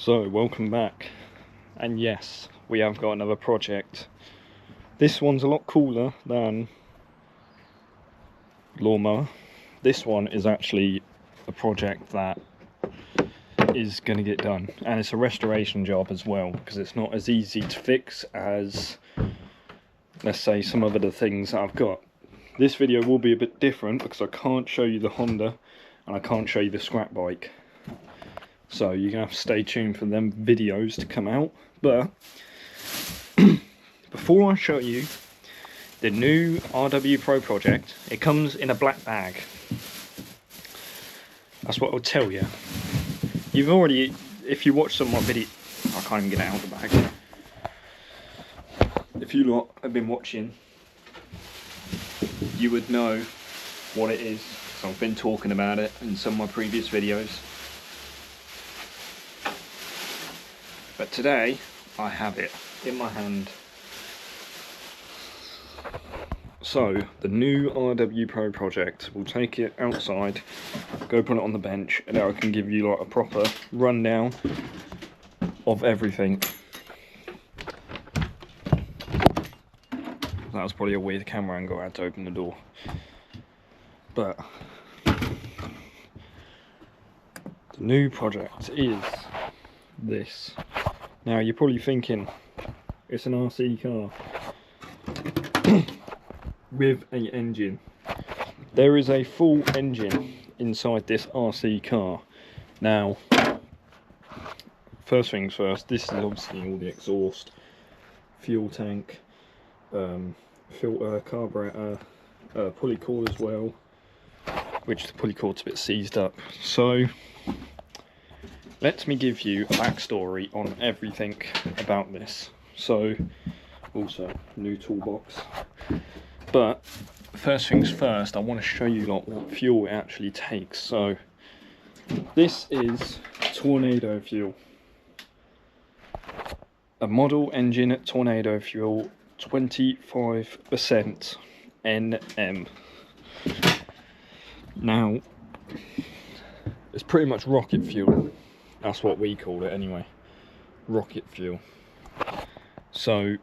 So, welcome back, and yes, we have got another project. This one's a lot cooler than lawnmower. This one is actually a project that is going to get done, and it's a restoration job as well, because it's not as easy to fix as, let's say, some of the things that I've got. This video will be a bit different because I can't show you the Honda and I can't show you the scrap bike. So you're going to have to stay tuned for them videos to come out. But before I show you the new RWpro project, it comes in a black bag. That's what I'll tell you. You've already, if you watch some of my video, I can't even get it out of the bag. If you lot have been watching, you would know what it is. So I've been talking about it in some of my previous videos. But today, I have it in my hand. So, the new RWpro project, we'll take it outside, go put it on the bench, and now I can give you like a proper rundown of everything. That was probably a weird camera angle, I had to open the door. But, the new project is this. Now you're probably thinking, it's an RC car with an engine. There is a full engine inside this RC car. Now, first things first, this is obviously all the exhaust, fuel tank, filter, carburetor, pulley cord as well, which the pulley cord's a bit seized up. So let me give you a backstory on everything about this. So, also, new toolbox. But, first things first, I want to show you like what fuel it actually takes. So, this is Tornado fuel. A model engine Tornado fuel, 25% NM. Now, it's pretty much rocket fuel. That's what we call it anyway, rocket fuel. So,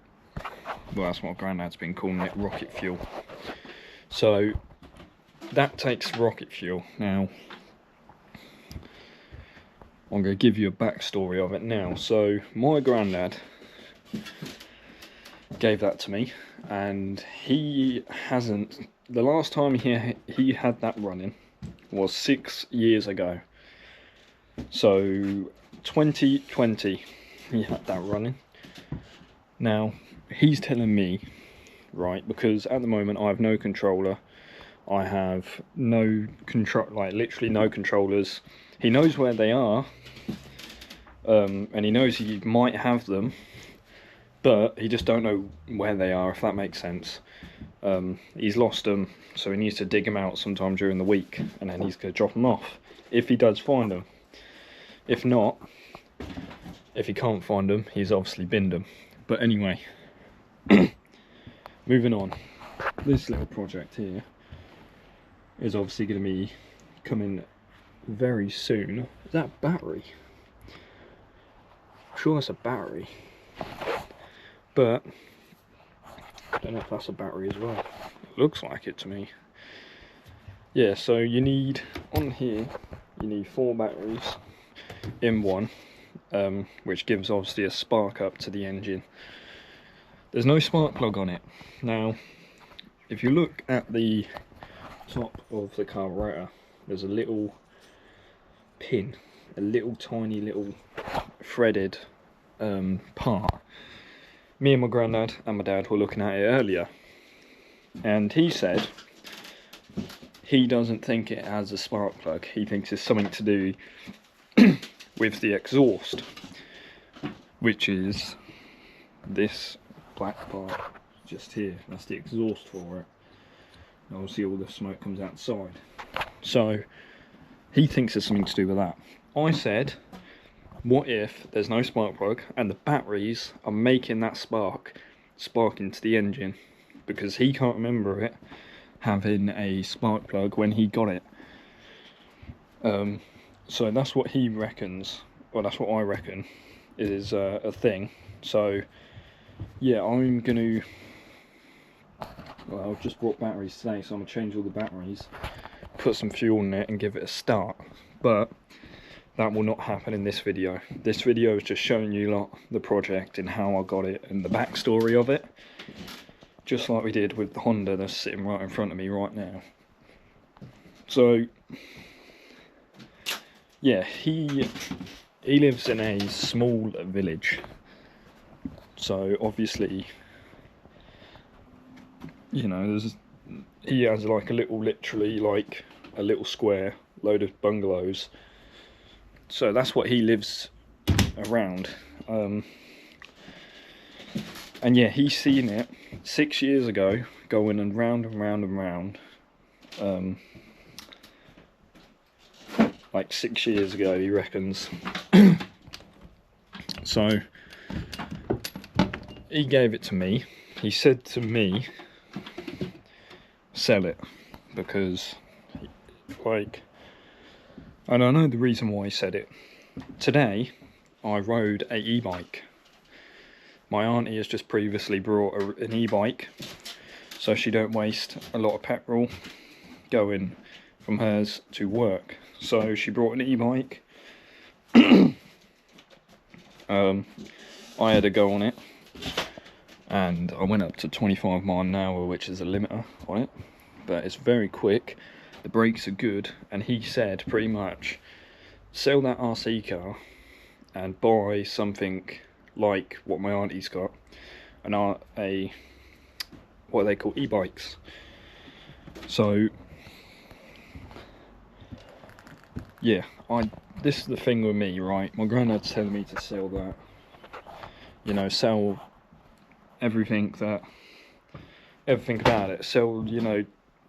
well, that's what Grandad's been calling it, rocket fuel. So, that takes rocket fuel. Now, I'm going to give you a backstory of it now. So, my granddad gave that to me, and he hasn't, the last time he had that running was 6 years ago. So 2020 he had that running. Now he's telling me, right, because at the moment I have no controller, I have no control, like literally no controllers. He knows where they are, and he knows he might have them, but he just don't know where they are, if that makes sense. He's lost them, so he needs to dig them out sometime during the week, and then he's going to drop them off if he does find them. If not, if he can't find them, he's obviously binned them. But anyway, moving on. This little project here is obviously going to be coming very soon. Is that a battery? I'm sure that's a battery. But I don't know if that's a battery as well. It looks like it to me. Yeah, so you need, on here, you need 4 batteries in one, which gives obviously a spark up to the engine. There's no spark plug on it. Now, if you look at the top of the carburetor, there's a little pin, a little tiny little threaded part. Me and my granddad and my dad were looking at it earlier, and he said he doesn't think it has a spark plug. He thinks it's something to do with the exhaust, which is this black part just here. That's the exhaust for it. And obviously all the smoke comes outside. So he thinks there's something to do with that. I said, what if there's no spark plug and the batteries are making that spark into the engine? Because he can't remember it having a spark plug when he got it. So that's what he reckons well, that's what I reckon is a thing. So yeah, I'm gonna, well, I've just brought batteries today, so I'm gonna change all the batteries, put some fuel in it and give it a start. But that will not happen in this video. This video is just showing you lot the project and how I got it and the backstory of it, just like we did with the Honda that's sitting right in front of me right now. So yeah, he lives in a small village, so obviously, you know, he has like a little, literally like a little square, load of bungalows. So that's what he lives around. And yeah, he's seen it 6 years ago, going and round and round and round. Like 6 years ago, he reckons. So he gave it to me. He said to me, sell it, because like, and I know the reason why he said it. Today I rode a e-bike. My auntie has just previously brought an e-bike, so she don't waste a lot of petrol going from hers to work. So she brought an e-bike. I had a go on it, and I went up to 25 miles an hour, which is a limiter on it, but it's very quick, the brakes are good, and he said pretty much sell that RC car and buy something like what my auntie's got, what they call e-bikes. So yeah, this is the thing with me, right? My granddad's telling me to sell that, you know, sell everything about it, sell, you know,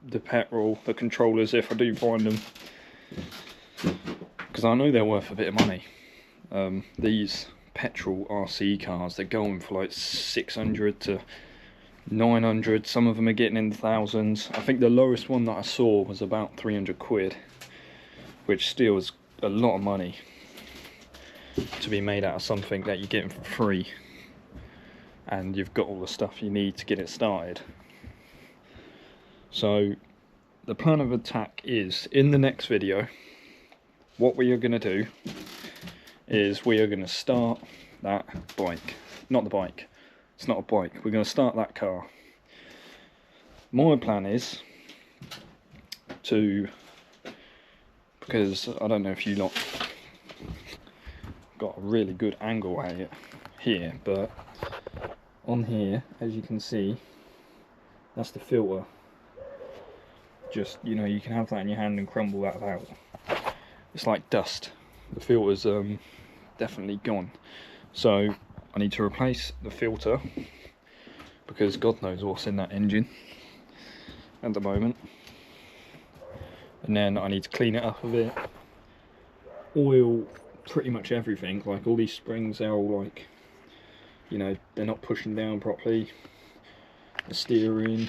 the petrol, the controllers if I do find them, because I know they're worth a bit of money. These petrol RC cars, they're going for like 600 to 900, some of them are getting in the thousands. I think the lowest one that I saw was about 300 quid, which still is a lot of money to be made out of something that you're getting for free, and you've got all the stuff you need to get it started. So the plan of attack is, in the next video, what we are going to do is we are going to start that bike. Not the bike, it's not a bike, we're going to start that car. My plan is to, because I don't know if you lot got a really good angle at it here, but on here, as you can see, that's the filter. Just, you know, you can have that in your hand and crumble that out. It's like dust. The filter's definitely gone. So I need to replace the filter, because God knows what's in that engine at the moment. And then I need to clean it up a bit, oil pretty much everything. Like all these springs, they're all like, you know, they're not pushing down properly, the steering.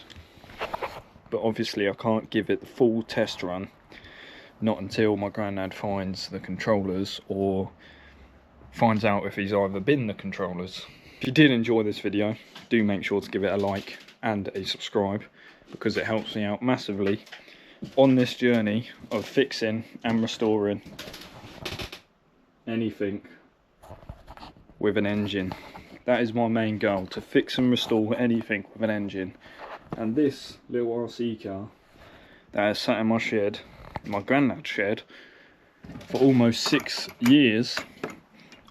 But obviously I can't give it the full test run, not until my granddad finds the controllers, or finds out if he's either bin the controllers. If you did enjoy this video, do make sure to give it a like and a subscribe, because it helps me out massively on this journey of fixing and restoring anything with an engine. That is my main goal, to fix and restore anything with an engine. And this little RC car that has sat in my shed, my granddad's shed, for almost 6 years,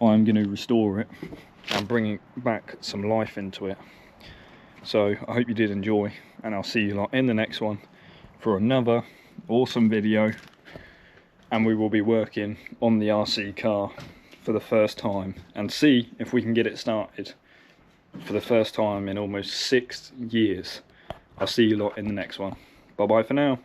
I'm going to restore it and bring back some life into it. So I hope you did enjoy, and I'll see you lot in the next one for another awesome video. And we will be working on the RC car for the first time, and see if we can get it started for the first time in almost 6 years. I'll see you lot in the next one. Bye bye for now.